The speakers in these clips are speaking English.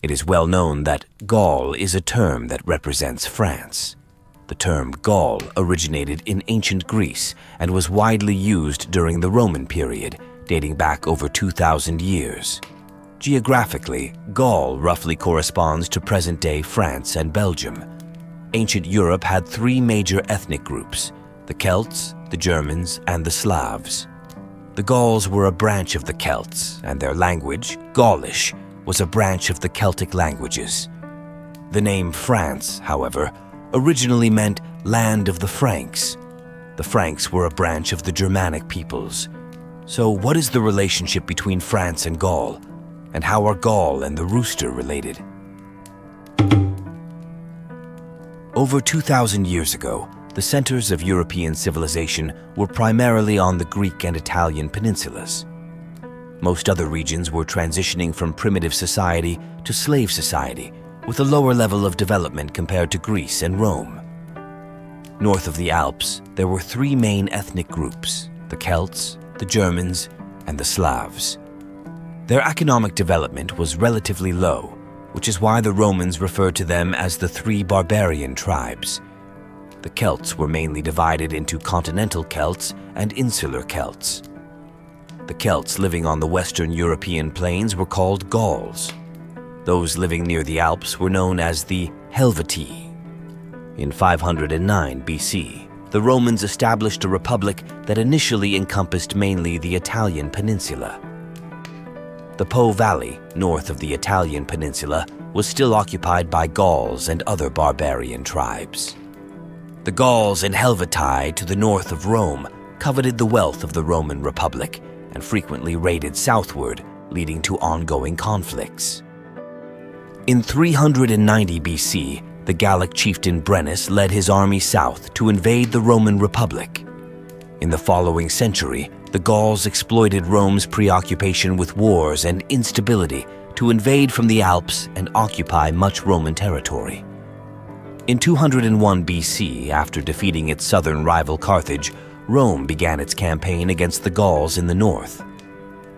It is well known that Gaul is a term that represents France. The term Gaul originated in ancient Greece and was widely used during the Roman period, dating back over 2,000 years. Geographically, Gaul roughly corresponds to present-day France and Belgium. Ancient Europe had three major ethnic groups: the Celts, the Germans, and the Slavs. The Gauls were a branch of the Celts, and their language, Gaulish, was a branch of the Celtic languages. The name France, however, originally meant land of the Franks. The Franks were a branch of the Germanic peoples. So what is the relationship between France and Gaul? And how are Gaul and the rooster related? Over 2,000 years ago, the centers of European civilization were primarily on the Greek and Italian peninsulas. Most other regions were transitioning from primitive society to slave society, with a lower level of development compared to Greece and Rome. North of the Alps, there were three main ethnic groups: the Celts, the Germans, and the Slavs. Their economic development was relatively low, which is why the Romans referred to them as the three barbarian tribes. The Celts were mainly divided into continental Celts and insular Celts. The Celts living on the Western European plains were called Gauls. Those living near the Alps were known as the Helvetii. In 509 BC, the Romans established a republic that initially encompassed mainly the Italian peninsula. The Po Valley, north of the Italian peninsula, was still occupied by Gauls and other barbarian tribes. The Gauls and Helvetii to the north of Rome coveted the wealth of the Roman Republic and frequently raided southward, leading to ongoing conflicts. In 390 BC, the Gallic chieftain Brennus led his army south to invade the Roman Republic. In the following century, the Gauls exploited Rome's preoccupation with wars and instability to invade from the Alps and occupy much Roman territory. In 201 BC, after defeating its southern rival Carthage, Rome began its campaign against the Gauls in the north.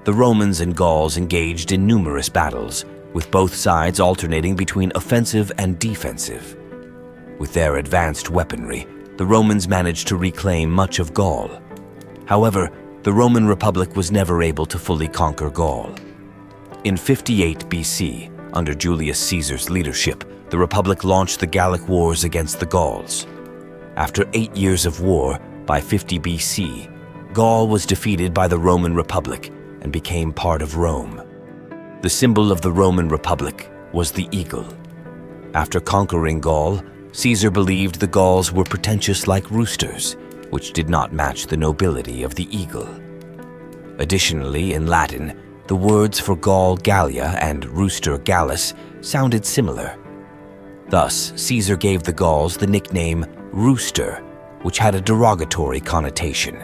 The Romans and Gauls engaged in numerous battles, with both sides alternating between offensive and defensive. With their advanced weaponry, the Romans managed to reclaim much of Gaul. However, the Roman Republic was never able to fully conquer Gaul. In 58 BC, under Julius Caesar's leadership, the Republic launched the Gallic Wars against the Gauls. After 8 years of war, by 50 BC, Gaul was defeated by the Roman Republic and became part of Rome. The symbol of the Roman Republic was the eagle. After conquering Gaul, Caesar believed the Gauls were pretentious like roosters, which did not match the nobility of the eagle. Additionally, in Latin, the words for Gaul Gallia and rooster Gallus sounded similar. Thus, Caesar gave the Gauls the nickname rooster, which had a derogatory connotation.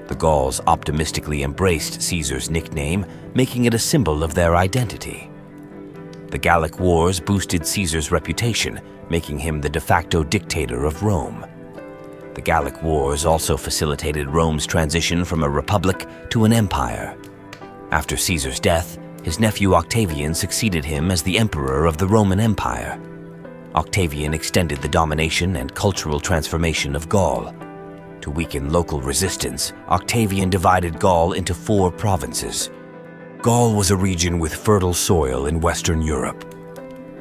The Gauls optimistically embraced Caesar's nickname, making it a symbol of their identity. The Gallic Wars boosted Caesar's reputation, making him the de facto dictator of Rome. The Gallic Wars also facilitated Rome's transition from a republic to an empire. After Caesar's death, his nephew Octavian succeeded him as the emperor of the Roman Empire. Octavian extended the domination and cultural transformation of Gaul. To weaken local resistance, Octavian divided Gaul into 4 provinces. Gaul was a region with fertile soil in Western Europe.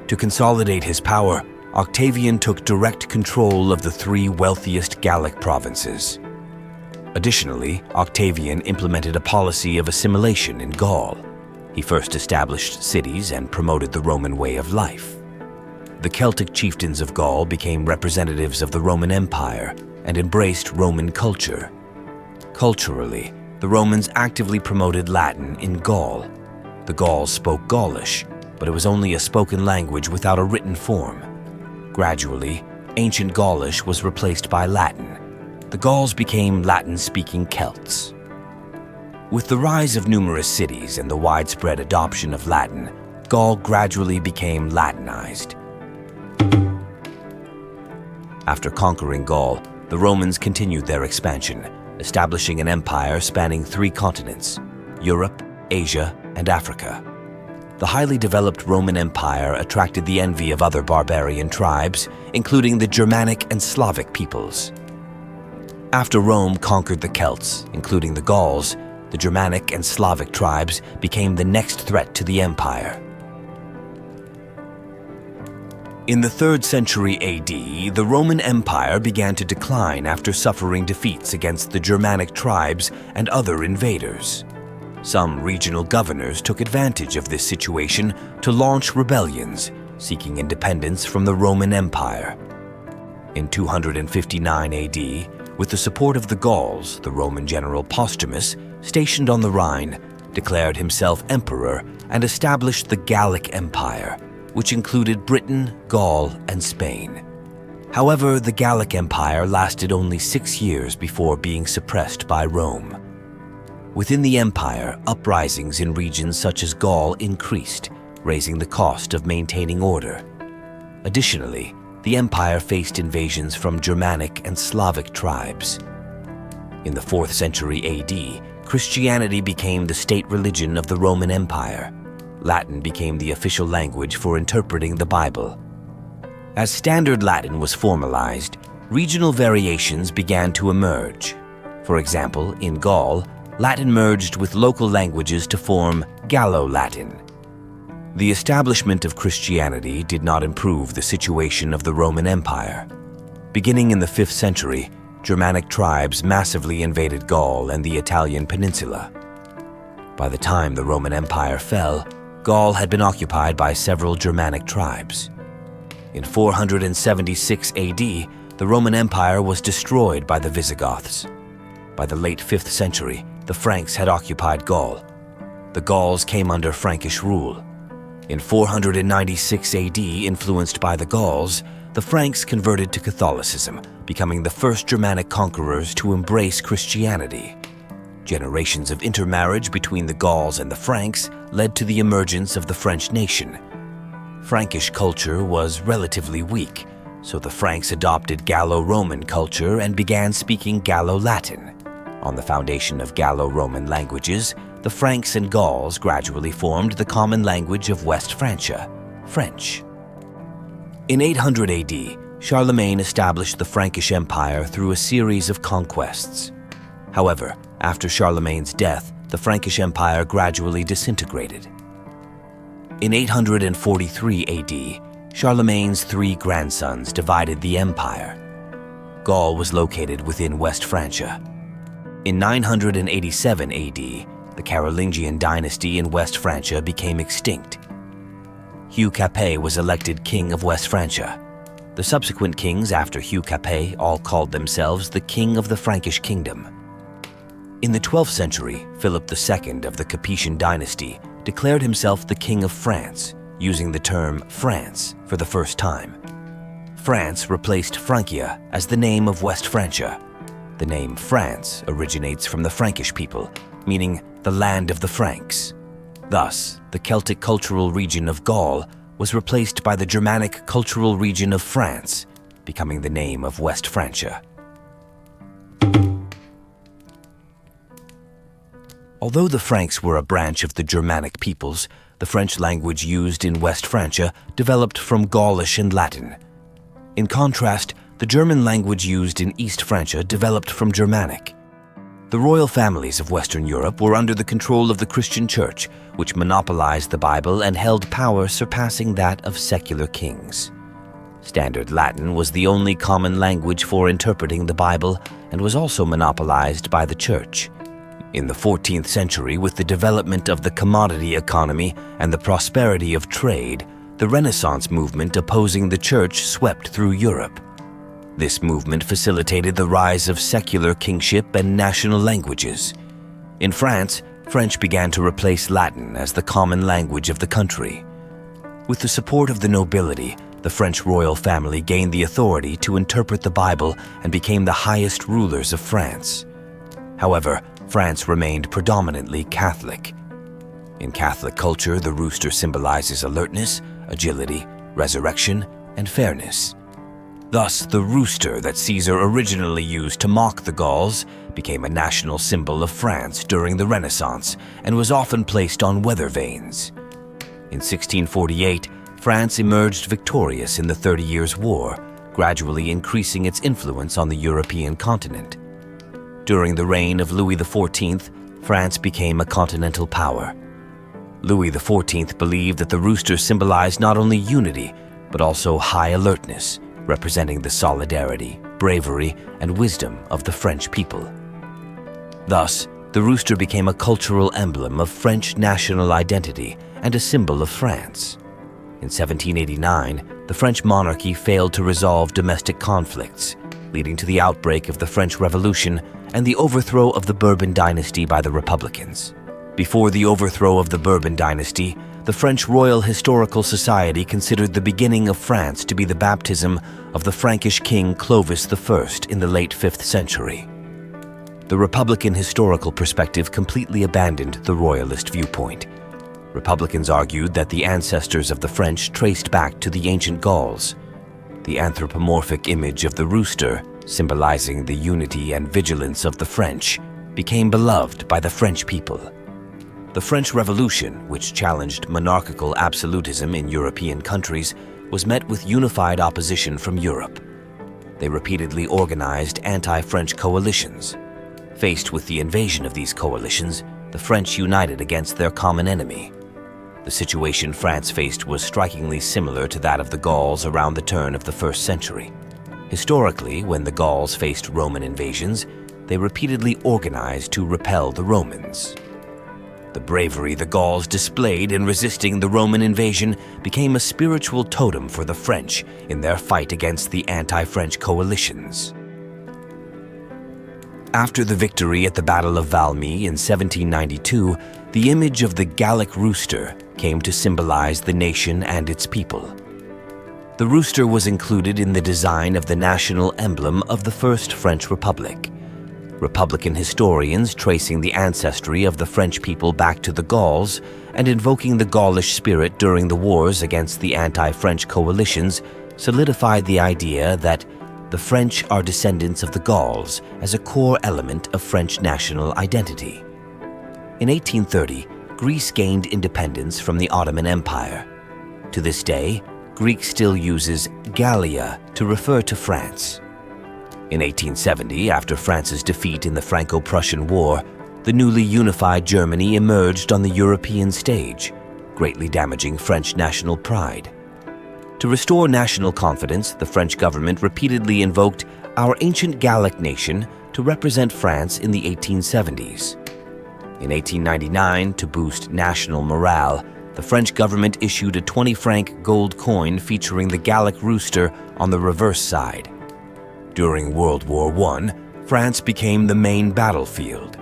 To consolidate his power, Octavian took direct control of the 3 wealthiest Gallic provinces. Additionally, Octavian implemented a policy of assimilation in Gaul. He first established cities and promoted the Roman way of life. The Celtic chieftains of Gaul became representatives of the Roman Empire and embraced Roman culture. Culturally, the Romans actively promoted Latin in Gaul. The Gauls spoke Gaulish, but it was only a spoken language without a written form. Gradually, ancient Gaulish was replaced by Latin. The Gauls became Latin-speaking Celts. With the rise of numerous cities and the widespread adoption of Latin, Gaul gradually became Latinized. After conquering Gaul, the Romans continued their expansion, establishing an empire spanning 3 continents: Europe, Asia, and Africa. The highly developed Roman Empire attracted the envy of other barbarian tribes, including the Germanic and Slavic peoples. After Rome conquered the Celts, including the Gauls, the Germanic and Slavic tribes became the next threat to the empire. In the 3rd century AD, the Roman Empire began to decline after suffering defeats against the Germanic tribes and other invaders. Some regional governors took advantage of this situation to launch rebellions, seeking independence from the Roman Empire. In 259 AD, with the support of the Gauls, the Roman general Postumus, stationed on the Rhine, declared himself emperor and established the Gallic Empire, which included Britain, Gaul, and Spain. However, the Gallic Empire lasted only 6 years before being suppressed by Rome. Within the empire, uprisings in regions such as Gaul increased, raising the cost of maintaining order. Additionally, the empire faced invasions from Germanic and Slavic tribes. In the 4th century AD, Christianity became the state religion of the Roman Empire. Latin became the official language for interpreting the Bible. As Standard Latin was formalized, regional variations began to emerge. For example, in Gaul, Latin merged with local languages to form Gallo-Latin. The establishment of Christianity did not improve the situation of the Roman Empire. Beginning in the 5th century, Germanic tribes massively invaded Gaul and the Italian peninsula. By the time the Roman Empire fell, Gaul had been occupied by several Germanic tribes. In 476 AD, the Roman Empire was destroyed by the Visigoths. By the late 5th century, the Franks had occupied Gaul. The Gauls came under Frankish rule. In 496 AD, influenced by the Gauls, the Franks converted to Catholicism, becoming the first Germanic conquerors to embrace Christianity. Generations of intermarriage between the Gauls and the Franks led to the emergence of the French nation. Frankish culture was relatively weak, so the Franks adopted Gallo-Roman culture and began speaking Gallo-Latin. On the foundation of Gallo-Roman languages, the Franks and Gauls gradually formed the common language of West Francia, French. In 800 AD, Charlemagne established the Frankish Empire through a series of conquests. However, after Charlemagne's death, the Frankish Empire gradually disintegrated. In 843 AD, Charlemagne's 3 grandsons divided the empire. Gaul was located within West Francia. In 987 AD, the Carolingian dynasty in West Francia became extinct. Hugh Capet was elected king of West Francia. The subsequent kings after Hugh Capet all called themselves the King of the Frankish Kingdom. In the 12th century, Philip II of the Capetian dynasty declared himself the King of France, using the term France for the first time. France replaced Francia as the name of West Francia. The name France originates from the Frankish people, meaning the land of the Franks. Thus, the Celtic cultural region of Gaul was replaced by the Germanic cultural region of France, becoming the name of West Francia. Although the Franks were a branch of the Germanic peoples, the French language used in West Francia developed from Gaulish and Latin. In contrast, the German language used in East Francia developed from Germanic. The royal families of Western Europe were under the control of the Christian Church, which monopolized the Bible and held power surpassing that of secular kings. Standard Latin was the only common language for interpreting the Bible and was also monopolized by the Church. In the 14th century, with the development of the commodity economy and the prosperity of trade, the Renaissance movement opposing the Church swept through Europe. This movement facilitated the rise of secular kingship and national languages. In France, French began to replace Latin as the common language of the country. With the support of the nobility, the French royal family gained the authority to interpret the Bible and became the highest rulers of France. However, France remained predominantly Catholic. In Catholic culture, the rooster symbolizes alertness, agility, resurrection, and fairness. Thus, the rooster that Caesar originally used to mock the Gauls became a national symbol of France during the Renaissance and was often placed on weather vanes. In 1648, France emerged victorious in the 30 Years' War, gradually increasing its influence on the European continent. During the reign of Louis XIV, France became a continental power. Louis XIV believed that the rooster symbolized not only unity, but also high alertness, representing the solidarity, bravery, and wisdom of the French people. Thus, the rooster became a cultural emblem of French national identity and a symbol of France. In 1789, the French monarchy failed to resolve domestic conflicts, leading to the outbreak of the French Revolution and the overthrow of the Bourbon dynasty by the Republicans. Before the overthrow of the Bourbon dynasty, the French Royal Historical Society considered the beginning of France to be the baptism of the Frankish king Clovis I in the late 5th century. The Republican historical perspective completely abandoned the royalist viewpoint. Republicans argued that the ancestors of the French traced back to the ancient Gauls. The anthropomorphic image of the rooster, symbolizing the unity and vigilance of the French, became beloved by the French people. The French Revolution, which challenged monarchical absolutism in European countries, was met with unified opposition from Europe. They repeatedly organized anti-French coalitions. Faced with the invasion of these coalitions, the French united against their common enemy. The situation France faced was strikingly similar to that of the Gauls around the turn of the 1st century. Historically, when the Gauls faced Roman invasions, they repeatedly organized to repel the Romans. The bravery the Gauls displayed in resisting the Roman invasion became a spiritual totem for the French in their fight against the anti-French coalitions. After the victory at the Battle of Valmy in 1792, the image of the Gallic Rooster came to symbolize the nation and its people. The rooster was included in the design of the national emblem of the First French Republic. Republican historians tracing the ancestry of the French people back to the Gauls and invoking the Gaulish spirit during the wars against the anti-French coalitions solidified the idea that the French are descendants of the Gauls as a core element of French national identity. In 1830, Greece gained independence from the Ottoman Empire. To this day, Greek still uses Gallia to refer to France. In 1870, after France's defeat in the Franco-Prussian War, the newly unified Germany emerged on the European stage, greatly damaging French national pride. To restore national confidence, the French government repeatedly invoked our ancient Gallic nation to represent France in the 1870s. In 1899, to boost national morale, the French government issued a 20-franc gold coin featuring the Gallic Rooster on the reverse side. During World War I, France became the main battlefield.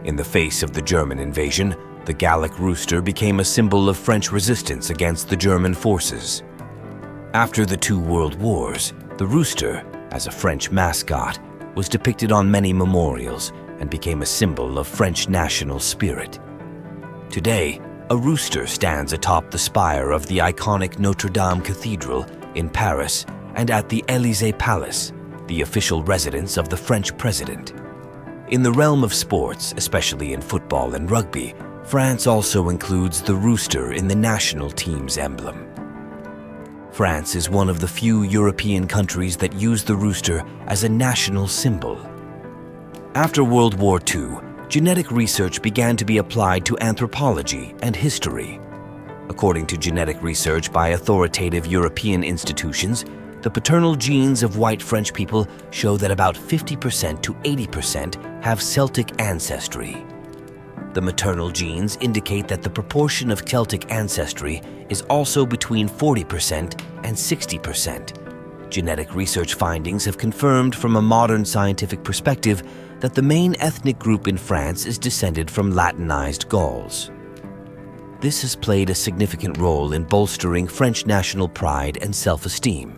In the face of the German invasion, the Gallic Rooster became a symbol of French resistance against the German forces. After the two world wars, the rooster, as a French mascot, was depicted on many memorials and became a symbol of French national spirit. Today, a rooster stands atop the spire of the iconic Notre Dame Cathedral in Paris and at the Élysée Palace, the official residence of the French president. In the realm of sports, especially in football and rugby, France also includes the rooster in the national team's emblem. France is one of the few European countries that use the rooster as a national symbol. After World War II, genetic research began to be applied to anthropology and history. According to genetic research by authoritative European institutions, the paternal genes of white French people show that about 50% to 80% have Celtic ancestry. The maternal genes indicate that the proportion of Celtic ancestry is also between 40% and 60%. Genetic research findings have confirmed from a modern scientific perspective that the main ethnic group in France is descended from Latinized Gauls. This has played a significant role in bolstering French national pride and self-esteem.